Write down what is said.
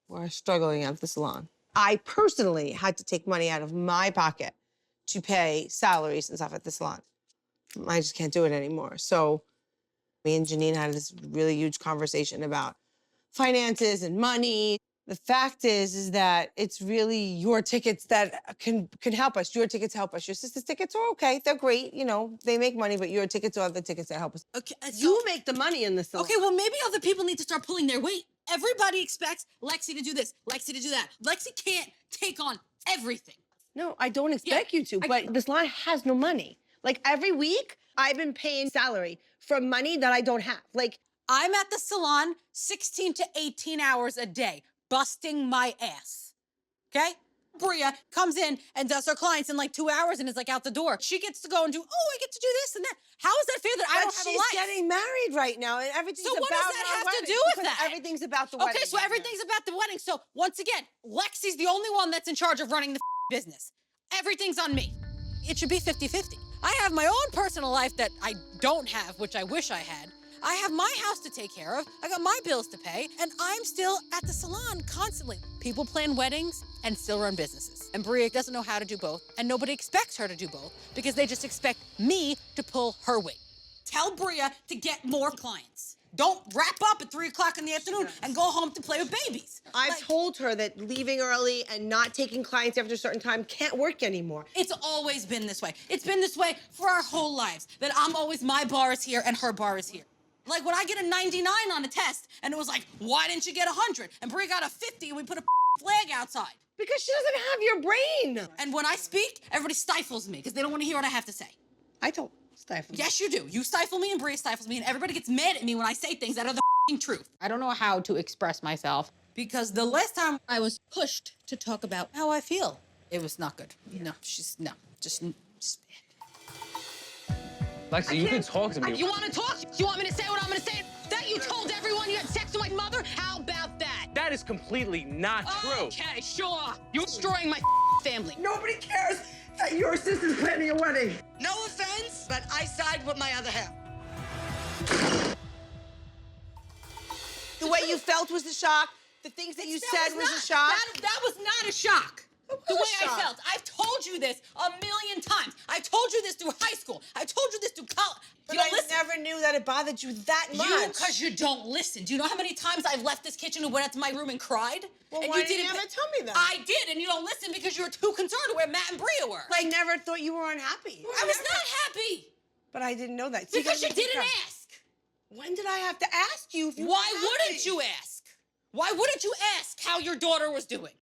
were struggling at the salon. I personally had to take money out of my pocket to pay salaries and stuff at the salon. I just can't do it anymore. So me and Janine had this really huge conversation about finances and money. The fact is that it's really your tickets that can help us. Your tickets help us. Your sister's tickets are okay. They're great. You know, they make money, but your tickets are the tickets that help us. Okay, so, You make the money in the salon. Okay, well, maybe other people need to start pulling their weight. Everybody expects Lexi to do this, Lexi to do that. Lexi can't take on everything. No, I don't expect you to, but this line has no money. Like, every week, I've been paying salary for money that I don't have. Like, I'm at the salon 16 to 18 hours a day, busting my ass, okay? Bria comes in and does her clients in like 2 hours and is like out the door. She gets to go and do, oh, I get to do this and that. How is that fair that I don't have a life? She's getting married right now, and everything's about So what does that our have wedding, to do with because that? Everything's about the wedding. Okay, so everything's about the wedding. So once again, Lexi's the only one that's in charge of running the business. Everything's on me. It should be 50-50. I have my own personal life that I don't have, which I wish I had. I have my house to take care of, I got my bills to pay, and I'm still at the salon constantly. People plan weddings and still run businesses. And Bria doesn't know how to do both, and nobody expects her to do both because they just expect me to pull her weight. Tell Bria to get more clients. Don't wrap up at 3 o'clock in the afternoon and go home to play with babies. I've told her that leaving early and not taking clients after a certain time can't work anymore. It's always been this way. It's been this way for our whole lives, that I'm always, my bar is here and her bar is here. Like when I get a 99 on a test, and it was like, why didn't you get 100? And Bria got a 50, and we put a flag outside. Because she doesn't have your brain. And when I speak, everybody stifles me, because they don't want to hear what I have to say. I don't stifle you. Yes, you do. You stifle me, and Bria stifles me, and everybody gets mad at me when I say things that are the truth. I don't know how to express myself, because the last time I was pushed to talk about how I feel, it was not good. Yeah. No, just bad. Lexi, you can talk to me. You want to talk? You want me to say what I'm going to say? That you told everyone you had sex with my mother? How about that? That is completely not true. Okay, sure. You're destroying my family. Nobody cares that your sister's planning a wedding. No offense, but I side with my other half. The way you felt was a shock. The things that you said was a shock. That was not a shock. The way I felt. I've told you this a million times. I told you this through high school. I told you this through college. But I never knew that it bothered you that much. Because you don't listen. Do you know how many times I've left this kitchen and went into my room and cried? Well, and why didn't you ever tell me that? I did, and you don't listen because you were too concerned where Matt and Bria were. I never thought you were unhappy. I was not happy. But I didn't know that. Because you didn't ask. When did I have to ask you if you were Why happy? wouldn't you ask? Why wouldn't you ask how your daughter was doing?